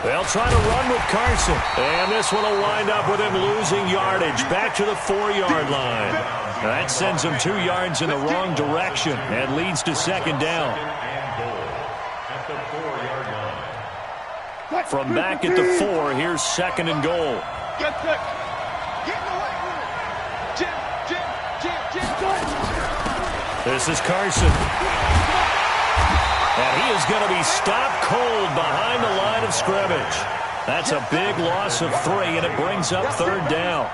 They'll try to run with Carson. And this one will wind up with him losing yardage back to the 4-yard line. That sends him 2 yards in the wrong direction and leads to second down. From back at the 4, here's second and goal. This is Carson. And he is going to be stopped cold behind the line of scrimmage. That's a big loss of 3, and it brings up third down.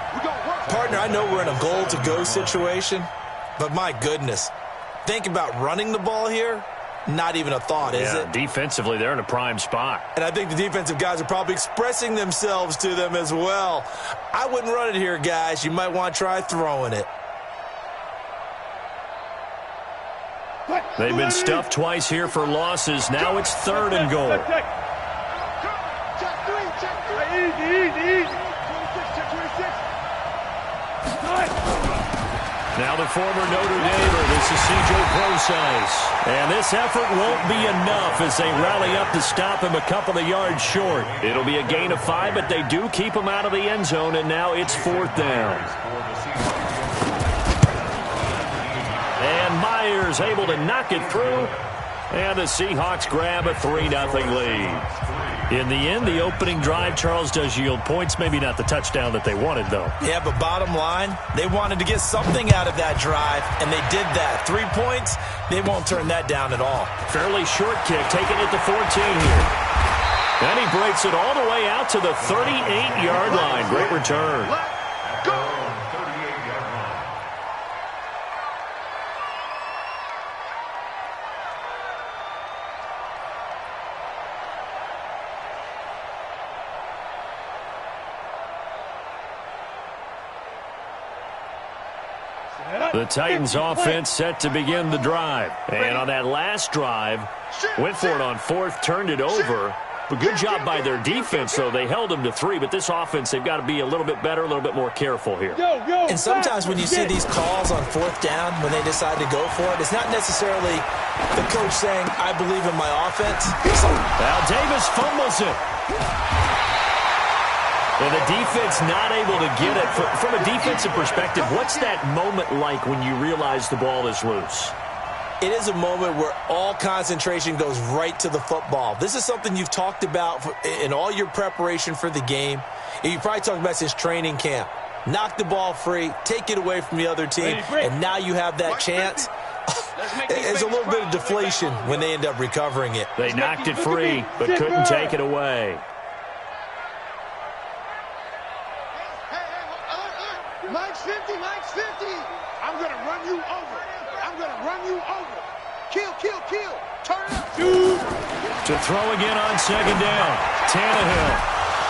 Partner, I know we're in a goal-to-go situation, but my goodness, think about running the ball here. Not even a thought, is it? Defensively, they're in a prime spot. And I think the defensive guys are probably expressing themselves to them as well. I wouldn't run it here, guys. You might want to try throwing it. They've been stuffed twice here for losses. Now it's third and goal. Now the former Notre Damer, this is C.J. Prosise. And this effort won't be enough as they rally up to stop him a couple of yards short. It'll be a gain of 5, but they do keep him out of the end zone, and now it's fourth down. And Myers able to knock it through. And the Seahawks grab a 3-0 lead. In the end, the opening drive, Charles, does yield points. Maybe not the touchdown that they wanted, though. Yeah, but bottom line, they wanted to get something out of that drive, and they did that. 3 points, they won't turn that down at all. Fairly short kick, taken at the 14 here. And he breaks it all the way out to the 38-yard line. Great return. The Titans offense set to begin the drive. And on that last drive, went for it on fourth, turned it over. But good job by their defense, though. They held them to 3, but this offense, they've got to be a little bit better, a little bit more careful here. And sometimes when you see these calls on fourth down, when they decide to go for it, it's not necessarily the coach saying, I believe in my offense. Now Davis fumbles it. And the defense not able to get it. From a defensive perspective, what's that moment like when you realize the ball is loose? It is a moment where all concentration goes right to the football. This is something you've talked about in all your preparation for the game. And you probably talked about since training camp. Knock the ball free, take it away from the other team, and now you have that chance. There's a little bit of deflation when they end up recovering it. They knocked it free, but couldn't take it away. Mike's 50, Mike's 50. I'm going to run you over. I'm going to run you over. Kill, kill, kill. Turn it up. To throw again on second down. Tannehill.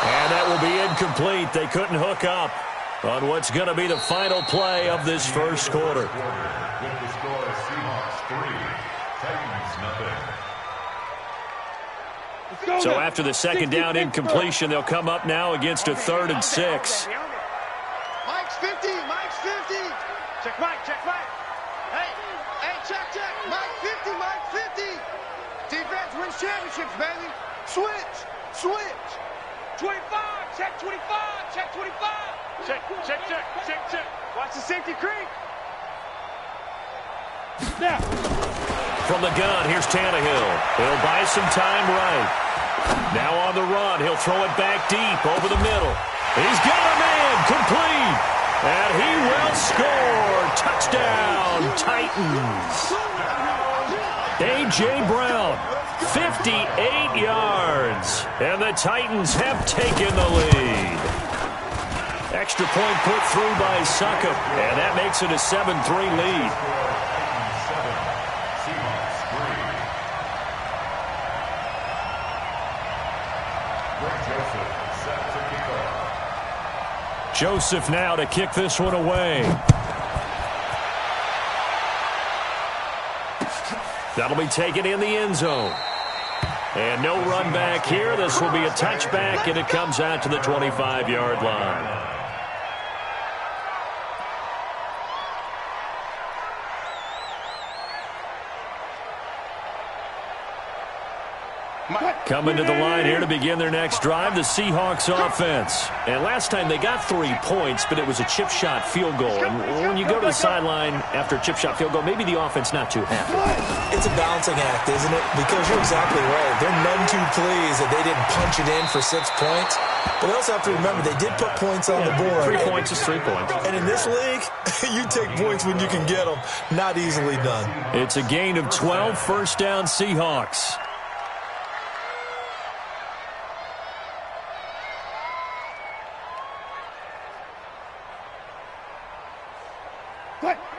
And that will be incomplete. They couldn't hook up on what's going to be the final play of this first quarter. So after the second down incompletion, they'll come up now against a 3rd and 6. Mike's 50, Mike's 50. Check Mike, check Mike. Hey, check. Mike 50, Mike 50. Defense wins championships, baby. Switch. 25, check 25, check 25. Check. Watch the safety creep. Now. From the gun, here's Tannehill. He'll buy some time right. Now on the run, he'll throw it back deep over the middle. He's got a man, complete. And he will score. Touchdown, Titans. A.J. Brown, 58 yards. And the Titans have taken the lead. Extra point put through by Succop. And that makes it a 7-3 lead. Joseph now to kick this one away. That'll be taken in the end zone. And no run back here. This will be a touchback, and it comes out to the 25-yard line. Coming to the line here to begin their next drive, the Seahawks offense. And last time they got 3 points, but it was a chip shot field goal. And when you go to the sideline after a chip shot field goal, maybe the offense not too happy. It's a balancing act, isn't it? Because you're exactly right. They're none too pleased that they didn't punch it in for 6 points. But they also have to remember they did put points on the board. 3 points is 3 points. And in this league, you take points when you can get them. Not easily done. It's a gain of 12, first down Seahawks.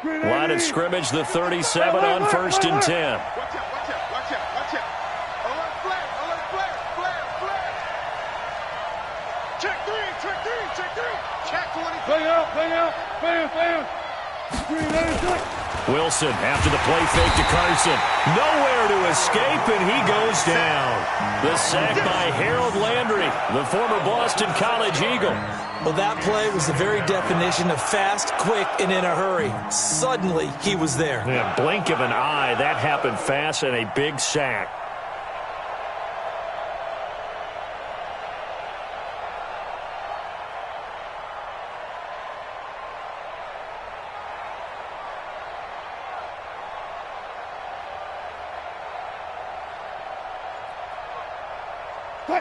Line of scrimmage, the 37 on 1st and 10. Watch out, watch out, watch out, watch out. Alert flare, alert flare, flare, flare. Check 3, check 3, check 3. Check 20. Play out, play out, play out, play out. Wilson after the play fake to Carson. Nowhere to escape, and he goes down. The sack by Harold Landry, the former Boston College Eagle. Well, that play was the very definition of fast, quick, and in a hurry. Suddenly, he was there. Yeah, blink of an eye, that happened fast, and a big sack.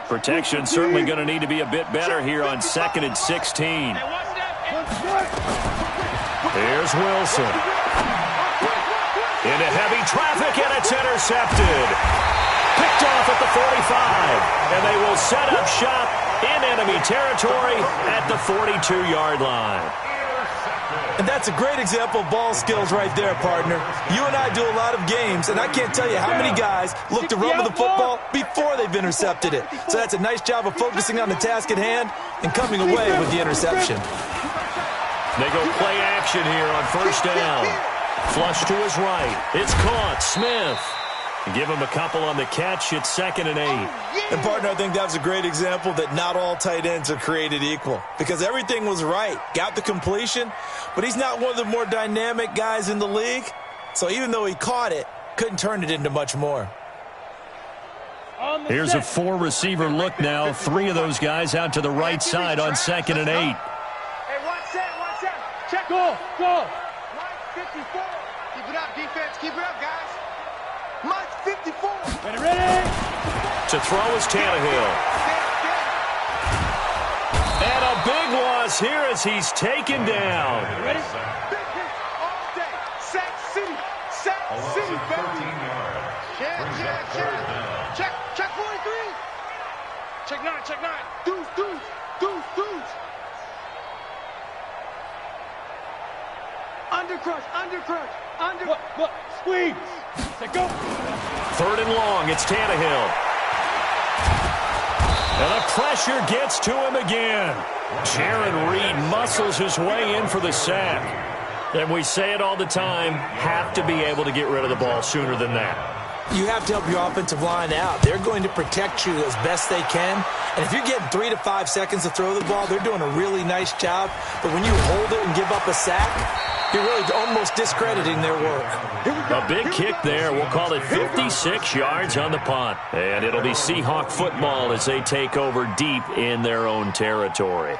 Protection certainly going to need to be a bit better here on 2nd and 16. Here's Wilson. Into heavy traffic, and it's intercepted. Picked off at the 45. And they will set up shop in enemy territory at the 42-yard line. And that's a great example of ball skills right there, partner. You and I do a lot of games, and I can't tell you how many guys look to run with the football before they've intercepted it. So that's a nice job of focusing on the task at hand and coming away with the interception. They go play action here on 1st down. Flush to his right. It's caught. Smith. Give him a couple on the catch. It's 2nd and 8. And, partner, I think that was a great example that not all tight ends are created equal because everything was right. Got the completion, but he's not one of the more dynamic guys in the league. So even though he caught it, couldn't turn it into much more. Here's a 4-receiver look now. 3 of those guys out to the right side on 2nd and 8. Hey, watch that, watch that. Check. Go, go. Mike 54. Keep it up, defense. Keep it up, guys. Mike 54. Ready, ready. To throw is Tannehill. And a big loss here as he's taken down. Ready? Big hit all day. Sack City. Sack City, baby. Check. Check 43. Check 9, check 9. Deuce. Undercrush. What? Squeeze. Say go. 3rd and long. It's Tannehill. And the pressure gets to him again. Jaron Reed muscles his way in for the sack. And we say it all the time, have to be able to get rid of the ball sooner than that. You have to help your offensive line out. They're going to protect you as best they can. And if you're getting 3 to 5 seconds to throw the ball, they're doing a really nice job. But when you hold it and give up a sack, you're really almost discrediting their work. A big kick there. We'll call it 56 yards on the punt. And it'll be Seahawk football as they take over deep in their own territory.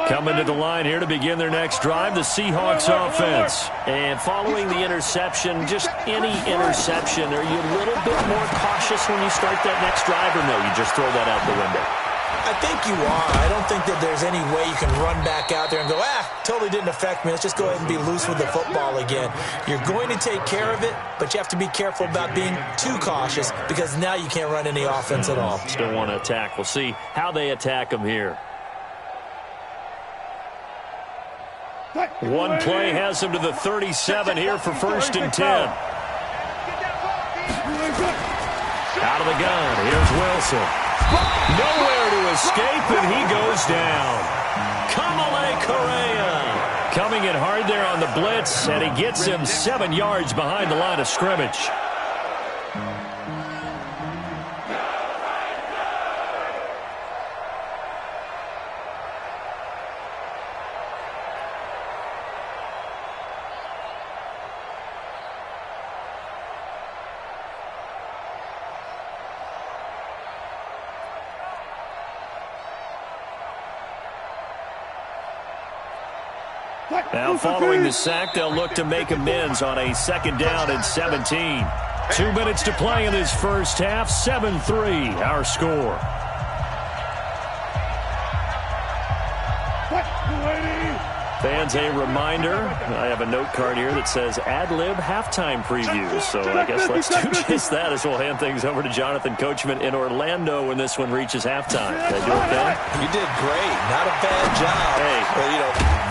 Coming to the line here to begin their next drive, the Seahawks offense. And following the interception, just any interception, are you a little bit more cautious when you start that next drive, or no, you just throw that out the window? I think you are. I don't think that there's any way you can run back out there and go, totally didn't affect me. Let's just go ahead and be loose with the football again. You're going to take care of it, but you have to be careful about being too cautious because now you can't run any offense at all. Still want to attack. We'll see how they attack them here. One play has them to the 37 here for 1st and 10. Out of the gun, here's Wilson. Nowhere to escape, and he goes down. Kamale Correa coming in hard there on the blitz, and he gets him 7 yards behind the line of scrimmage. Now following the sack, they'll look to make amends on a 2nd down and 17. 2 minutes to play in this first half. 7-3 our score. Fans, a reminder, I have a note card here that says ad-lib halftime preview. So I guess let's do just that as we'll hand things over to Jonathan Coachman in Orlando when this one reaches halftime. Did I do okay? You did great. Not a bad job. Hey.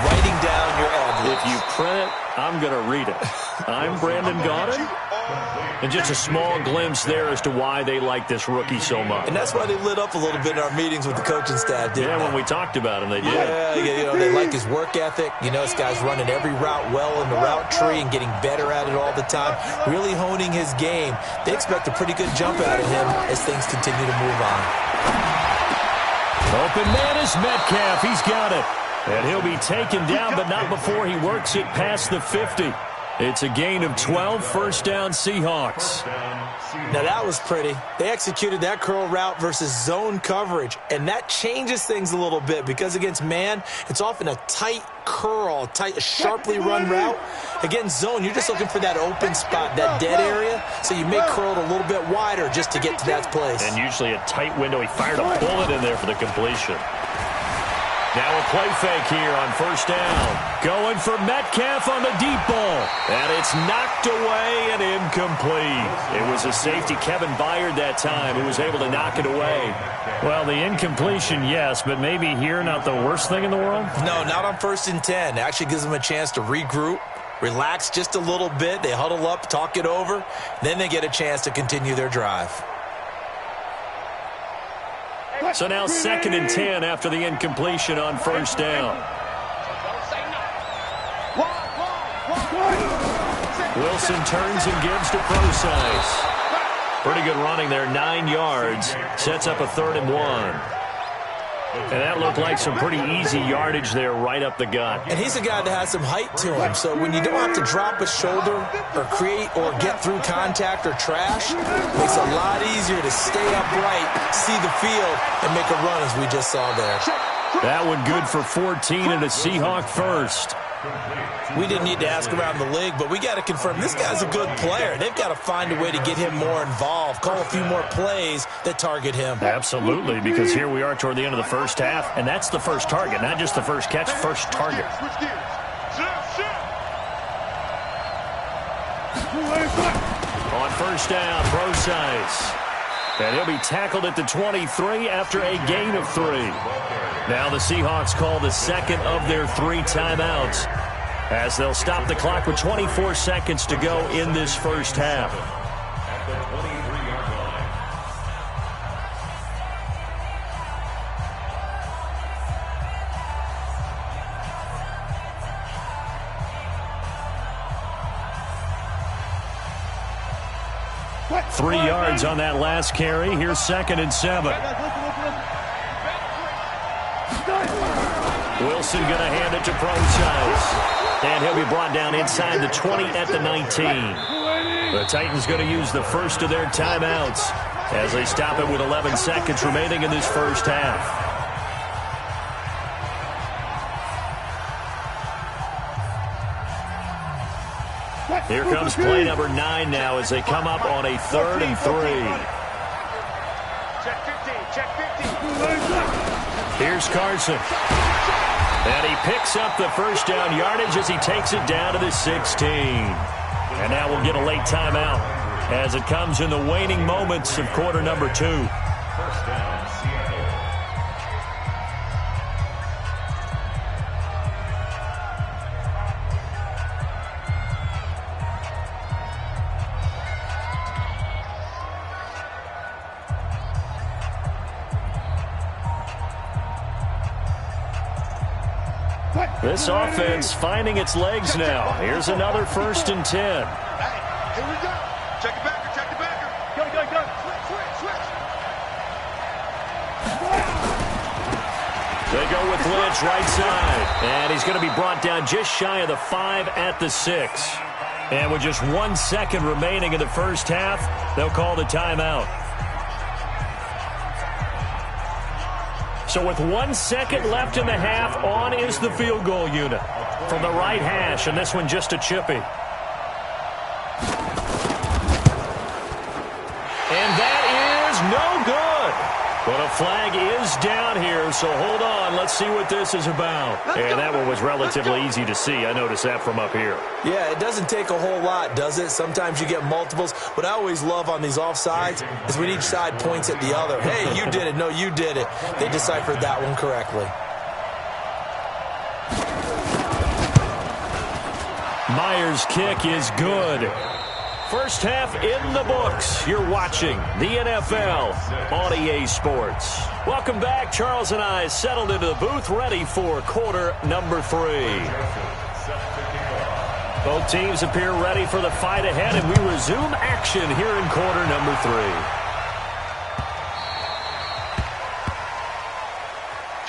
Writing down your ad-libs. If you print it, I'm going to read it. I'm Brandon Gaudin. And just a small glimpse there as to why they like this rookie so much. And that's why they lit up a little bit in our meetings with the coaching staff, didn't they? When we talked about him, they did. Yeah, they like his work ethic. This guy's running every route well in the route tree and getting better at it all the time, really honing his game. They expect a pretty good jump out of him as things continue to move on. Open man is Metcalf. He's got it. And he'll be taken down, but not before he works it past the 50. It's a gain of 12, first down Seahawks. Now that was pretty. They executed that curl route versus zone coverage, and that changes things a little bit because against man, it's often a tight curl, sharply run route. Against zone, you're just looking for that open spot, that dead area, so you make curl it a little bit wider just to get to that place. And usually a tight window. He fired a bullet in there for the completion. Now a play fake here on first down. Going for Metcalf on the deep ball. And it's knocked away and incomplete. It was a safety, Kevin Byard, that time, who was able to knock it away. Well, the incompletion, yes, but maybe here not the worst thing in the world? No, not on 1st and 10. It actually gives them a chance to regroup, relax just a little bit. They huddle up, talk it over. Then they get a chance to continue their drive. So now 2nd and 10 after the incompletion on first down. Wilson turns and gives to Procise. Pretty good running there, 9 yards. Sets up a 3rd and 1. And that looked like some pretty easy yardage there right up the gut. And he's a guy that has some height to him. So when you don't have to drop a shoulder or create or get through contact or trash, it makes it a lot easier to stay upright, see the field, and make a run as we just saw there. That one good for 14 and a Seahawk first. We didn't need to ask around the league, but we got to confirm this guy's a good player. They've got to find a way to get him more involved, call a few more plays that target him. Absolutely, because here we are toward the end of the first half, and that's the first target, not just the first catch, first target. On first down, Procise. And he'll be tackled at the 23 after a gain of 3. Now the Seahawks call the 2nd of their 3 timeouts as they'll stop the clock with 24 seconds to go in this first half. At the 23-yard line. What? 3 yards on that last carry. Here's 2nd and 7. Wilson going to hand it to Procise. And he'll be brought down inside the 20 at the 19. The Titans going to use the first of their timeouts as they stop it with 11 seconds remaining in this first half. Here comes play number 9 now as they come up on a 3rd and 3. Check 15, check 15. Here's Carson. And he picks up the first down yardage as he takes it down to the 16. And now we'll get a late timeout as it comes in the waning moments of quarter number 2. First down, Seattle. This offense finding its legs now. Here's another 1st and 10. Hey, here we go. Check it backer, check it backer. Go, go, go. Switch. They go with Lynch right side. And he's going to be brought down just shy of the 5 at the 6. And with just 1 second remaining in the first half, they'll call the timeout. So with 1 second left in the half, on is the field goal unit. From the right hash, and this one just a chippy. And that is no good. But a flag is down here, so hold on. Let's see what this is about. And that one was relatively easy to see. I noticed that from up here. Yeah, it doesn't take a whole lot, does it? Sometimes you get multiples. What I always love on these offsides is when each side points at the other. Hey, you did it. No, you did it. They deciphered that one correctly. Myers' kick is good. First half in the books. You're watching the NFL on EA Sports. Welcome back. Charles and I settled into the booth, ready for quarter number 3. Both teams appear ready for the fight ahead, and we resume action here in quarter number 3.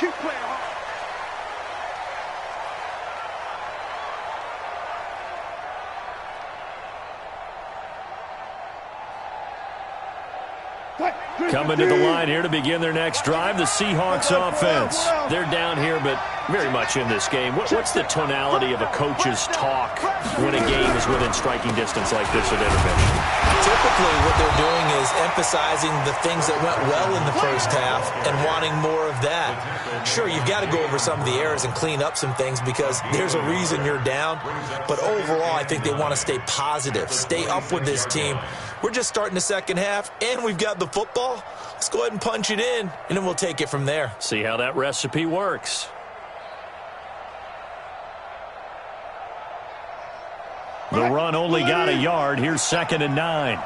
Keep playing hard. Coming to the line here to begin their next drive, the Seahawks offense. They're down here, but very much in this game. What's the tonality of a coach's talk when a game is within striking distance like this at intermission? Typically, what they're doing is emphasizing the things that went well in the first half and wanting more of that. Sure, you've got to go over some of the errors and clean up some things because there's a reason you're down. But overall, I think they want to stay positive, stay up with this team. We're just starting the second half, and we've got the football. Let's go ahead and punch it in, and then we'll take it from there. See how that recipe works. The run only got a yard. Here's 2nd and 9.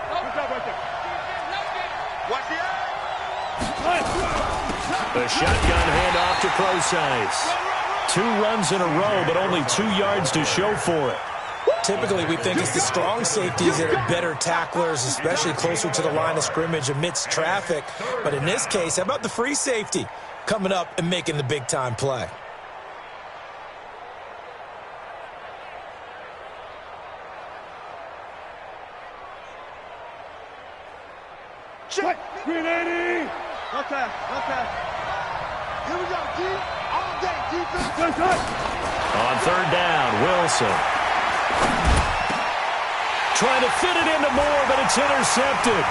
The shotgun handoff to Procise. 2 runs in a row, but only 2 yards to show for it. Typically, we think it's the strong safeties that are better tacklers, especially closer to the line of scrimmage amidst traffic. But in this case, how about the free safety coming up and making the big-time play? Check. 380. Okay. Here we go, D. All day, defense. On 3rd down, Wilson. Trying to fit it into Moore, but it's intercepted.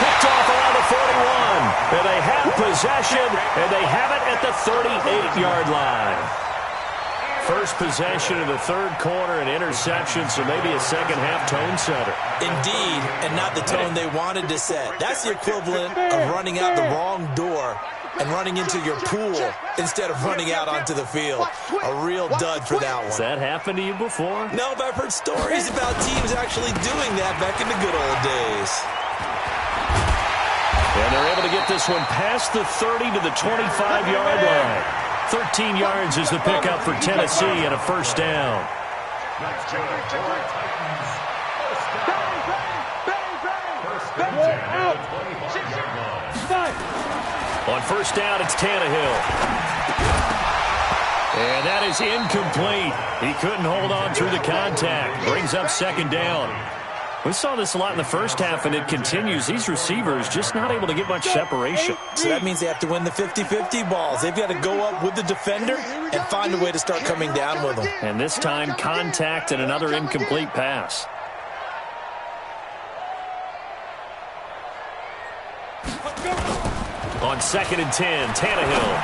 Picked off around the 41. And they have possession, and they have it at the 38-yard line. First possession of the 3rd quarter, an interception, so maybe a second-half tone setter. Indeed, and not the tone they wanted to set. That's the equivalent of running out the wrong door and running into your pool instead of running out onto the field. A real dud for that one. Has that happened to you before? No, but I've heard stories about teams actually doing that back in the good old days. And they're able to get this one past the 30 to the 25-yard line. 13 yards is the pickup for Tennessee and a first down. On first down, it's Tannehill. And that is incomplete. He couldn't hold on through the contact. Brings up 2nd down. We saw this a lot in the first half, and it continues. These receivers just not able to get much separation. So that means they have to win the 50-50 balls. They've got to go up with the defender and find a way to start coming down with them. And this time, contact and another incomplete pass. On 2nd and 10, Tannehill.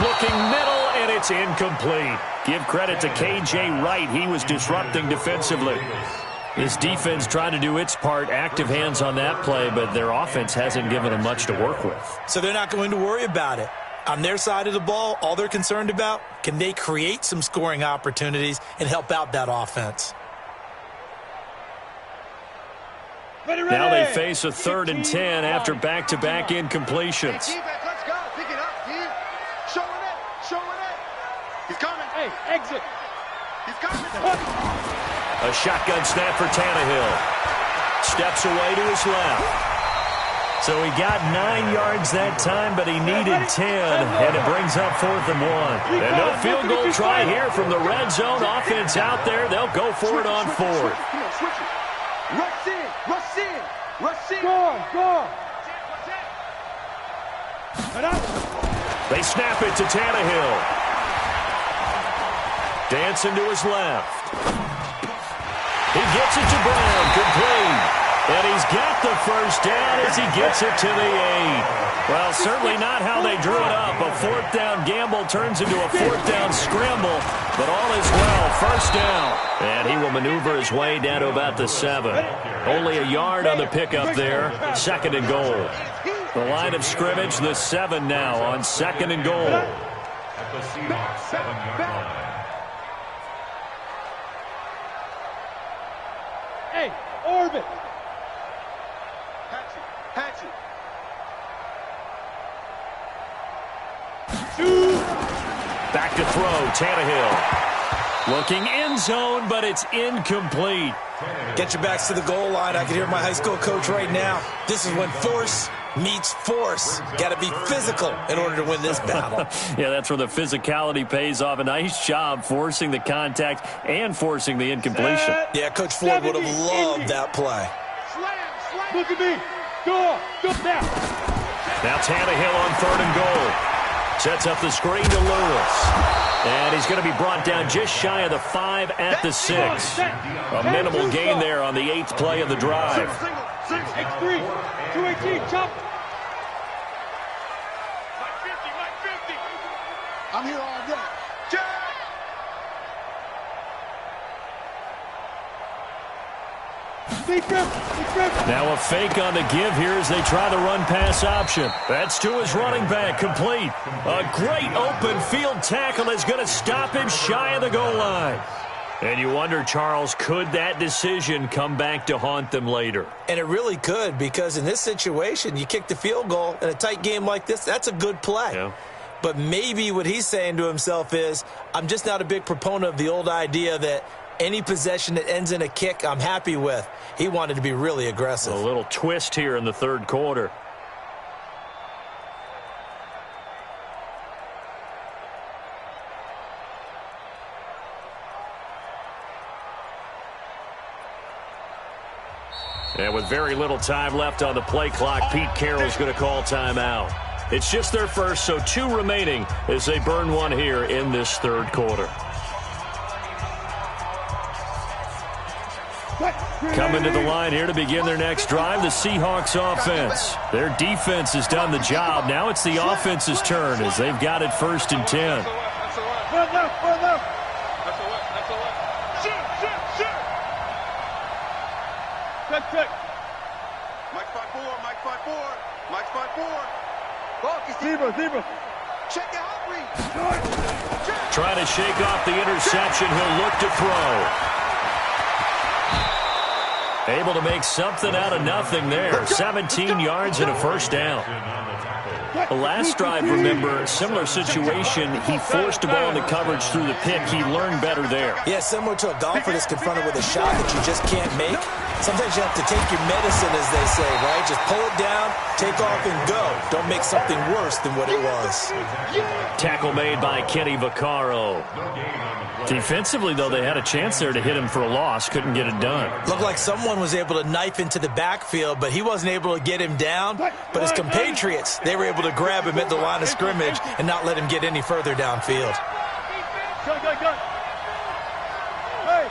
Looking middle, and it's incomplete. Give credit to K.J. Wright. He was disrupting defensively. This defense tried to do its part, active hands on that play, but their offense hasn't given them much to work with. So they're not going to worry about it. On their side of the ball, all they're concerned about, can they create some scoring opportunities and help out that offense? Now they face a 3rd and 10 after back-to-back incompletions. Let's go. Pick it up, D. Showing it. He's coming. Hey, exit. He's coming. A shotgun snap for Tannehill. Steps away to his left. So he got 9 yards that time, but he needed 10, and it brings up 4th and 1. And no field goal try here from the red zone offense out there. They'll go for it on 4th. Switch it. Rush in. Go on. Get up. They snap it to Tannehill. Dancing to his left. He gets it to Brown, complete. And he's got the first down as he gets it to the 8. Well, certainly not how they drew it up. A fourth down gamble turns into a fourth down scramble, but all is well. First down. And he will maneuver his way down to about the 7. Only a yard on the pickup there. Second and goal. The line of scrimmage, the 7 now on second and goal. At the Seahawks 7-yard line. Hey, orbit. Hatchet. Back to throw, Tannehill. Looking end zone, but it's incomplete. Get your backs to the goal line. I can hear my high school coach right now. This is when force meets force. Got to be physical in order to win this battle. Yeah, that's where the physicality pays off. A nice job forcing the contact and forcing the incompletion. Yeah, Coach Floyd would have loved that play. Slam. Look at me. Go now. Now Tannehill on third and goal. Sets up the screen to Lewis. And he's going to be brought down just shy of the 5 at the 6. A minimal gain there on the 8th play of the drive. X3, 218, chop. Mike 50. I'm here all day. Jack. Now a fake on the give here as they try the run-pass option. That's to his running back, complete. A great open field tackle is going to stop him shy of the goal line. And you wonder, Charles, could that decision come back to haunt them later? And it really could, because in this situation, you kick the field goal in a tight game like this, that's a good play. Yeah. But maybe what he's saying to himself is, I'm just not a big proponent of the old idea that any possession that ends in a kick, I'm happy with. He wanted to be really aggressive. A little twist here in the third quarter. And with very little time left on the play clock, Pete Carroll's going to call timeout. It's just their first, so 2 remaining as they burn one here in this third quarter. Coming to the line here to begin their next drive, the Seahawks offense. Their defense has done the job. Now it's the offense's turn as they've got it 1st and 10. Check. Mike 5-4. Mike 5-4. Zebra. Check the hot read. Trying to shake off the interception. He'll look to throw. Able to make something out of nothing there. 17 yards and a first down. The last drive, remember, similar situation. He forced a ball into coverage through the pick. He learned better there. Yeah, similar to a golfer that's confronted with a shot that you just can't make. Sometimes you have to take your medicine, as they say, right? Just pull it down, take off, and go. Don't make something worse than what it was. Tackle made by Kenny Vaccaro. Defensively, though, they had a chance there to hit him for a loss. Couldn't get it done. Looked like someone was able to knife into the backfield, but he wasn't able to get him down. But his compatriots, they were able to grab him at the line of scrimmage and not let him get any further downfield. Go. Hey.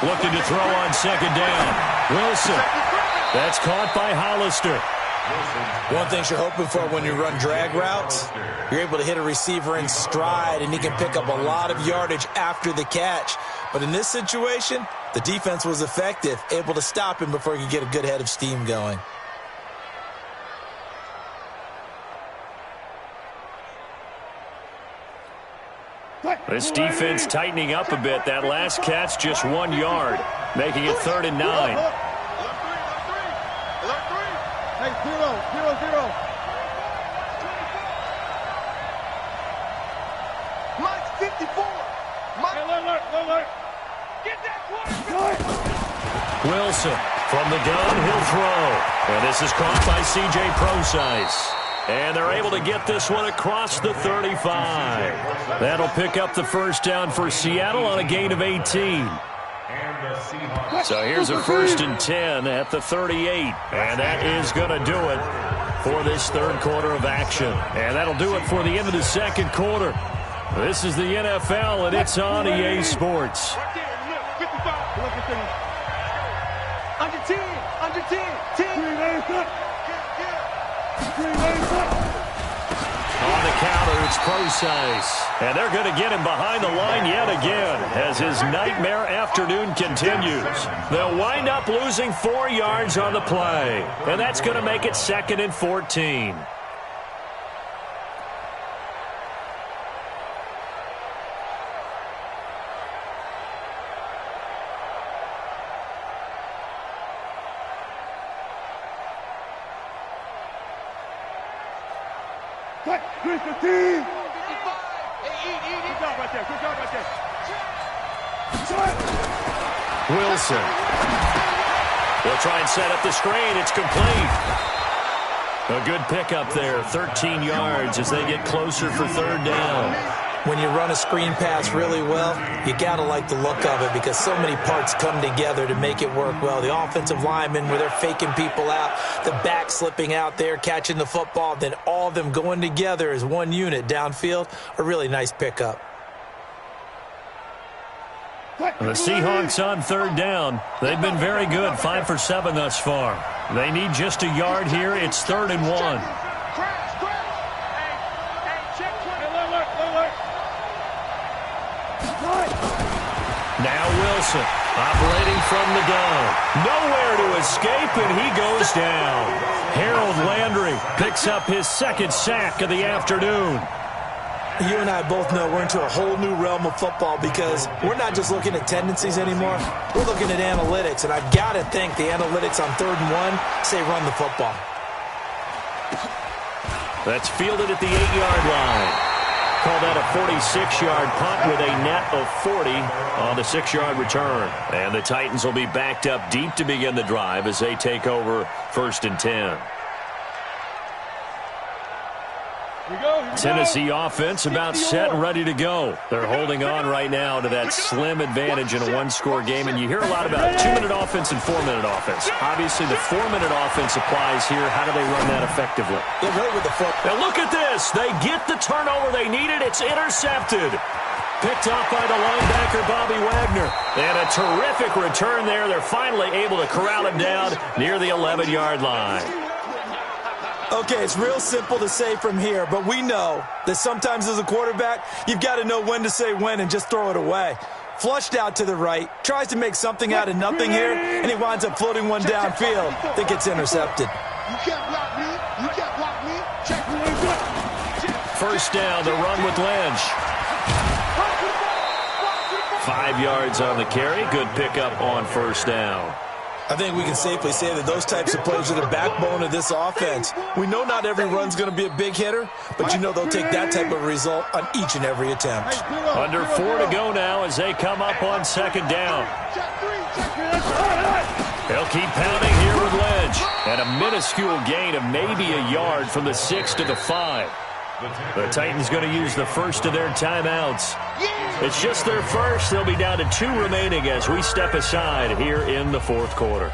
Looking to throw on second down. Wilson. That's caught by Hollister. One thing you're hoping for when you run drag routes, you're able to hit a receiver in stride, and he can pick up a lot of yardage after the catch. But in this situation, the defense was effective, able to stop him before he could get a good head of steam going. This defense tightening up a bit. That last catch just 1 yard, making it 3rd and 9. Alert three. Hey, 0. Mike's 54. Mike. Alert. Get that quarterback. Wilson from the gun, he'll throw. And this is caught by C.J. Prosise. And they're able to get this one across the 35. That'll pick up the first down for Seattle on a gain of 18. So here's a 1st and 10 at the 38. And that is going to do it for this third quarter of action. And that'll do it for the end of the second quarter. This is the NFL, and it's on EA Sports. Under 10, under 10, 10. On the counter, it's Procise. And they're going to get him behind the line yet again as his nightmare afternoon continues. They'll wind up losing 4 yards on the play. And that's going to make it 2nd and 14. Good job right there. Good job right there. Wilson. They'll try and set up the screen. It's complete. A good pickup there. 13 yards as they get closer for 3rd down. When you run a screen pass really well, you got to like the look of it because so many parts come together to make it work well. The offensive linemen, where they're faking people out, the back slipping out there, catching the football, then all of them going together as one unit downfield, a really nice pickup. The Seahawks on 3rd down. They've been very good, 5 for 7 thus far. They need just a yard here. It's 3rd and 1. Now Wilson, operating from the gun. Nowhere to escape, and he goes down. Harold Landry picks up his 2nd sack of the afternoon. You and I both know we're into a whole new realm of football because we're not just looking at tendencies anymore. We're looking at analytics, and I've got to think the analytics on 3rd and 1 say run the football. That's fielded at the 8-yard line. Call that a 46-yard punt with a net of 40 on the 6-yard return. And the Titans will be backed up deep to begin the drive as they take over 1st and 10. Tennessee offense about set and ready to go. They're holding on right now to that slim advantage in a 1-score game. And you hear a lot about 2-minute offense and 4-minute offense. Obviously, the 4-minute offense applies here. How do they run that effectively? They're right with the foot. Now look at this. They get the turnover they needed. It's intercepted. Picked off by the linebacker, Bobby Wagner. And a terrific return there. They're finally able to corral him down near the 11-yard line. Okay, it's real simple to say from here, but we know that sometimes as a quarterback, you've got to know when to say when and just throw it away. Flushed out to the right, tries to make something out of nothing here, and he winds up floating one downfield that gets intercepted. You can't block me. You can't block me. Check. 1st down, the run with Lynch. 5 yards on the carry. Good pickup on 1st down. I think we can safely say that those types of plays are the backbone of this offense. We know not every run's going to be a big hitter, but you know they'll take that type of result on each and every attempt. Under 4 to go now as they come up on 2nd down. They'll keep pounding here with Lynch. And a minuscule gain of maybe a yard from the 6 to the 5. The Titans going to use the first of their timeouts. It's just their first. They'll be down to 2 remaining as we step aside here in the 4th quarter.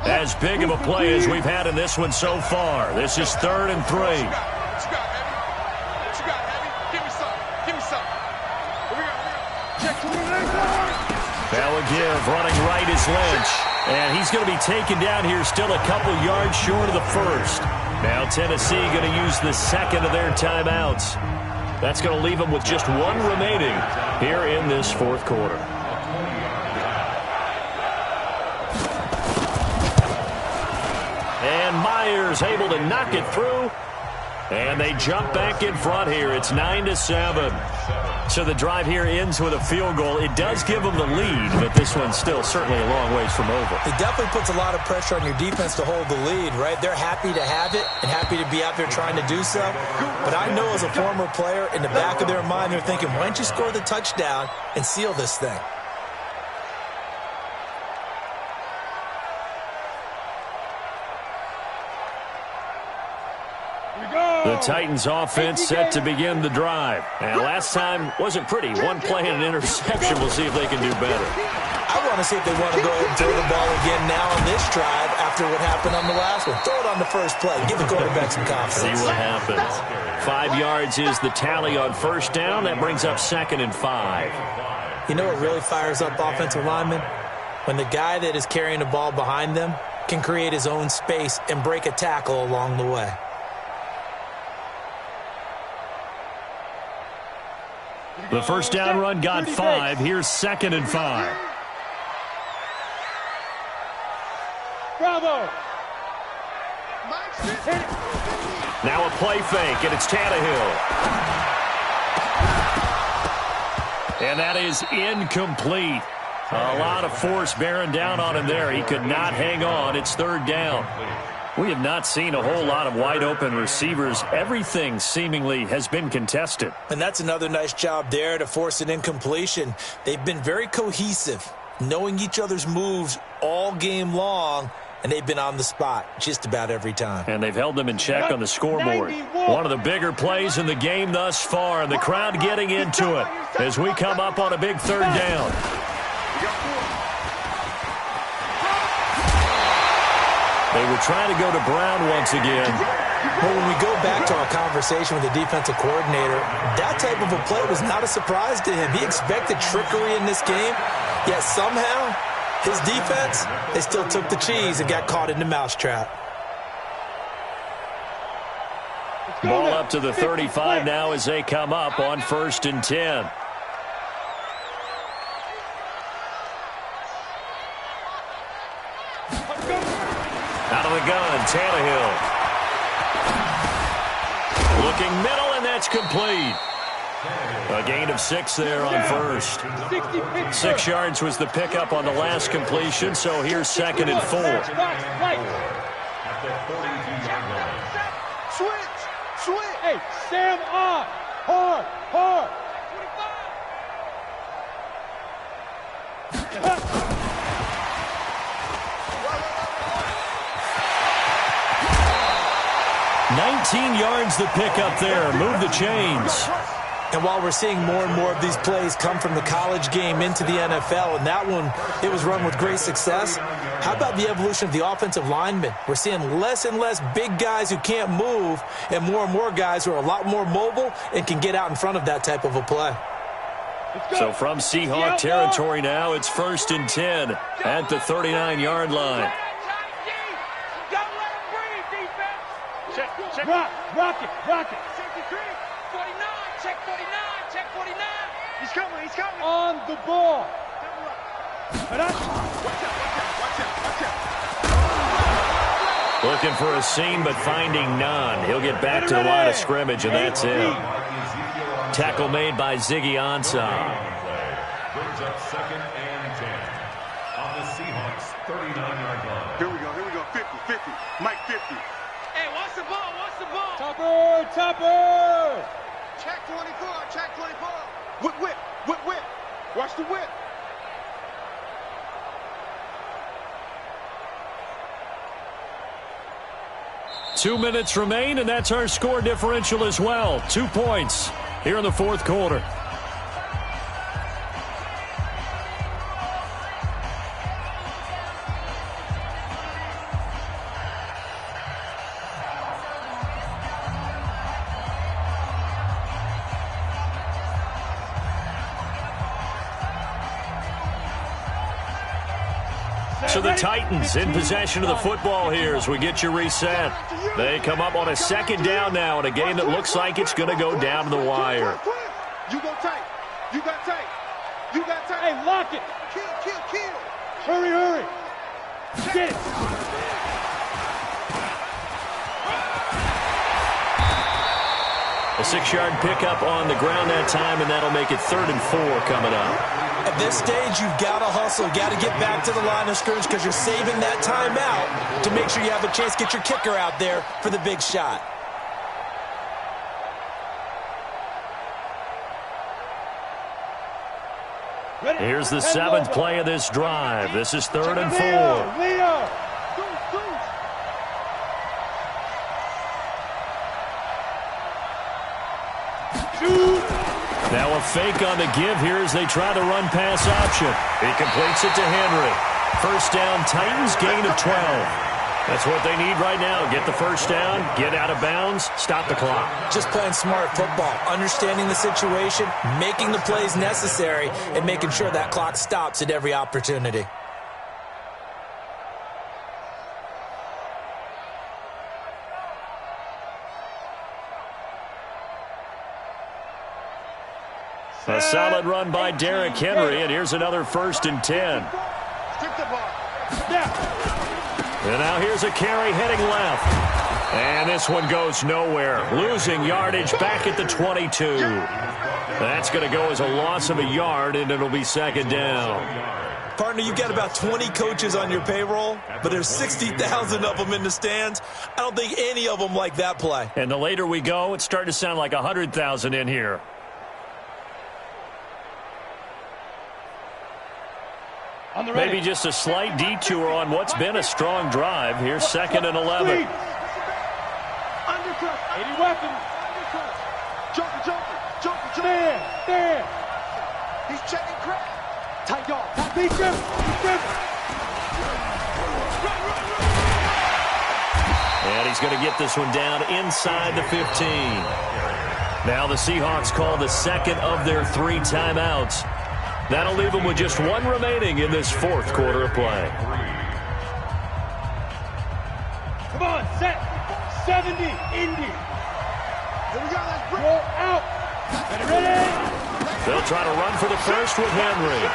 As big of a play as we've had in this one so far. This is 3rd and 3. Now a give, running right is Lynch. And he's going to be taken down here still a couple yards short of the 1st. Now Tennessee going to use the 2nd of their timeouts. That's going to leave them with just 1 remaining here in this 4th quarter. And Myers able to knock it through. And they jump back in front here. It's 9-7. So the drive here ends with a field goal. It does give them the lead, but this one's still certainly a long ways from over. It definitely puts a lot of pressure on your defense to hold the lead, right? They're happy to have it and happy to be out there trying to do so. But I know as a former player, in the back of their mind, they're thinking, why don't you score the touchdown and seal this thing? The Titans offense set to begin the drive. And last time wasn't pretty. 1 play and an interception. We'll see if they can do better. I want to see if they want to go ahead and throw the ball again now on this drive after what happened on the last one. Throw it on the first play. Give the quarterback some confidence. See what happens. 5 yards is the tally on first down. That brings up 2nd and 5. You know what really fires up offensive linemen? When the guy that is carrying the ball behind them can create his own space and break a tackle along the way. The first down run got 5. Here's 2nd and 5. Bravo! Now a play fake, and it's Tannehill. And that is incomplete. A lot of force bearing down on him there. He could not hang on. It's 3rd down. We have not seen a whole lot of wide-open receivers. Everything seemingly has been contested. And that's another nice job there to force an incompletion. They've been very cohesive, knowing each other's moves all game long, and they've been on the spot just about every time. And they've held them in check on the scoreboard. One of the bigger plays in the game thus far, and the crowd getting into it as we come up on a big 3rd down. They were trying to go to Brown once again. Well, when we go back to our conversation with the defensive coordinator, that type of a play was not a surprise to him. He expected trickery in this game, yet somehow his defense, they still took the cheese and got caught in the mousetrap. Ball up to the 35 now as they come up on 1st and 10. Out of the gun, Tannehill. Looking middle, and that's complete. A gain of 6 there on first. 6 yards was the pickup on the last completion, so here's 2nd and 4. Switch! Hey, Sam on! Hard! 19 yards the pickup there. Move the chains. And while we're seeing more and more of these plays come from the college game into the NFL, and that one, it was run with great success, how about the evolution of the offensive linemen? We're seeing less and less big guys who can't move and more guys who are a lot more mobile and can get out in front of that type of a play. So from Seahawk territory now, it's 1st and 10 at the 39-yard line. Rock it! 49, check 49. He's coming. On the ball. Watch out. Looking for a seam, but finding none. He'll get back to the line of scrimmage, and that's it. Tackle made by Ziggy Ansah. Brings up 2nd and 10 on the Seahawks 39-yard line. Here we go. 50. Mike 50. Hey, watch the ball. Topper! Check 24. Whip. Watch the whip. Two minutes remain, and that's our score differential as well. 2 points here in the 4th quarter. So the Titans in possession of the football here as we get you reset. They come up on a 2nd down now in a game that looks like it's going to go down to the wire. You go tight. Hey, lock it! Kill. Hurry! Get it! A 6-yard pickup on the ground that time, and that'll make it 3rd and 4 coming up. At this stage, you've got to hustle. You've got to get back to the line of scrimmage because you're saving that timeout to make sure you have a chance to get your kicker out there for the big shot. Here's the 7th play of this drive. This is 3rd and 4. Leo! Shoot! Now a fake on the give here as they try the run pass option. He completes it to Henry. First down, Titans, gain of 12. That's what they need right now. Get the first down, get out of bounds, stop the clock. Just playing smart football, understanding the situation, making the plays necessary, and making sure that clock stops at every opportunity. A solid run by Derrick Henry, and here's another 1st and 10. Strip the ball. And now here's a carry heading left. And this one goes nowhere. Losing yardage back at the 22. That's going to go as a loss of a yard, and it'll be 2nd down. Partner, you got about 20 coaches on your payroll, but there's 60,000 of them in the stands. I don't think any of them like that play. And the later we go, it's starting to sound like 100,000 in here. Maybe just a slight detour on what's been a strong drive. Here's 2nd and 11. Undercut. 80 weapons. Jumper. There. He's checking crap. Tight dog. Beat him. And he's going to get this one down inside the 15. Now the Seahawks call the 2nd of their 3 timeouts. That'll leave them with just 1 remaining in this 4th quarter of play. Come on, set. 70, Indy. Here we go, let's break. Roll out. Ready. They'll try to run for the first with Henry.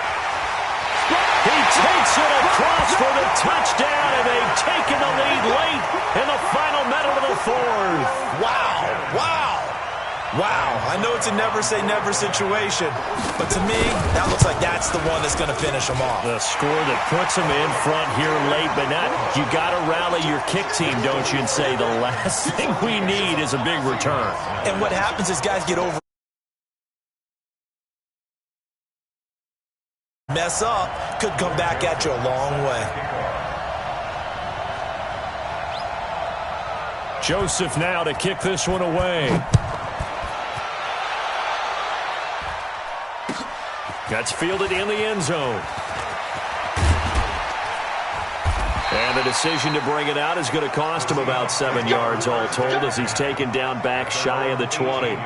He takes it across for the touchdown, and they've taken the lead late in the final minute of the 4th. Wow, I know it's a never-say-never situation, but to me, that looks like that's the one that's going to finish them off. The score that puts them in front here late, but not. You got to rally your kick team, don't you, and say the last thing we need is a big return. And what happens is guys get over, mess up, could come back at you a long way. Joseph now to kick this one away. That's fielded in the end zone. And the decision to bring it out is going to cost him about 7 yards all told as he's taken down back shy of the 20.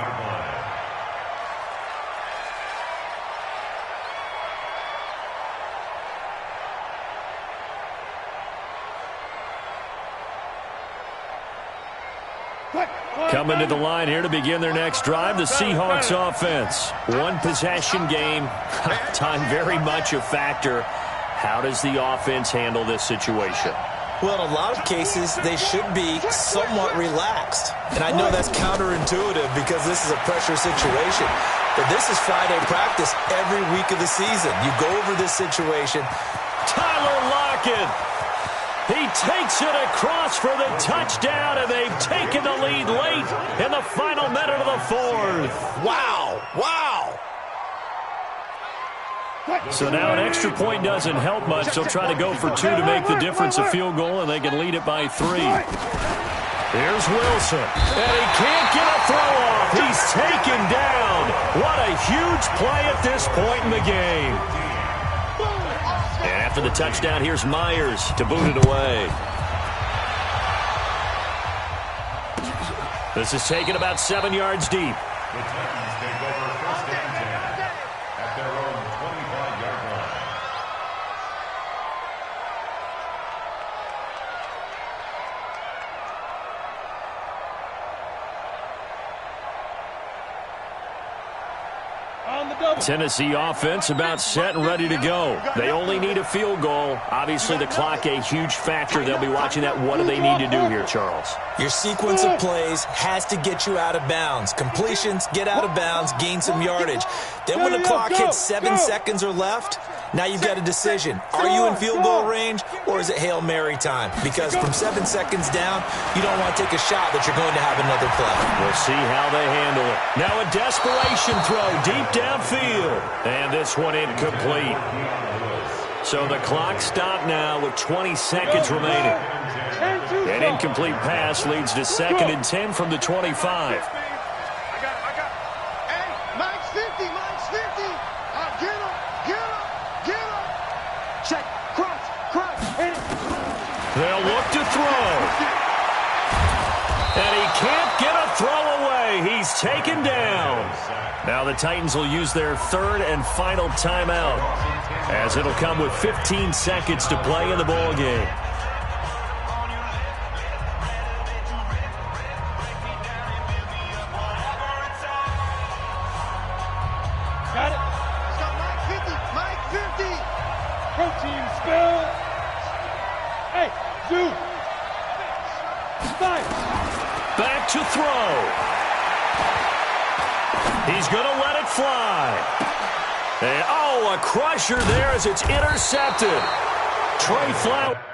Coming to the line here to begin their next drive, the Seahawks offense. 1 possession game, time very much a factor. How does the offense handle this situation? Well, in a lot of cases, they should be somewhat relaxed. And I know that's counterintuitive because this is a pressure situation. But this is Friday practice every week of the season. You go over this situation. Tyler Lockett. He takes it across for the touchdown, and they've taken the lead late in the final minute of the 4th. Wow. So now an extra point doesn't help much. They'll try to go for 2 to make the difference a field goal, and they can lead it by 3. Here's Wilson, and he can't get a throw off. He's taken down. What a huge play at this point in the game. And after the touchdown, here's Myers to boot it away. This is taken about 7 yards deep. The Titans take over 1st and 10 at their own 25-yard line. Tennessee offense about set and ready to go. They only need a field goal. Obviously, the clock a huge factor. They'll be watching that. What do they need to do here, Charles? Your sequence of plays has to get you out of bounds. Completions, get out of bounds, gain some yardage. Then when the clock hits 7 seconds or left, now you've got a decision. Are you in field goal range, or is it Hail Mary time? Because from 7 seconds down, you don't want to take a shot that you're going to have another play. We'll see how they handle it. Now a desperation throw deep downfield. And this one incomplete. So the clock stopped now with 20 seconds remaining. An incomplete pass leads to 2nd and 10 from the 25. I got it. Hey, Mike's 50. he's taken down. Now the Titans will use their third and final timeout, as it'll come with 15 seconds to play in the ball game. Got it. Let's go, Mike 50. Mike 50. Protein spill. Hey, Zoo. Fire. Back to throw. He's going to let it fly. And, oh, a crusher there as it's intercepted. Trey Flowers.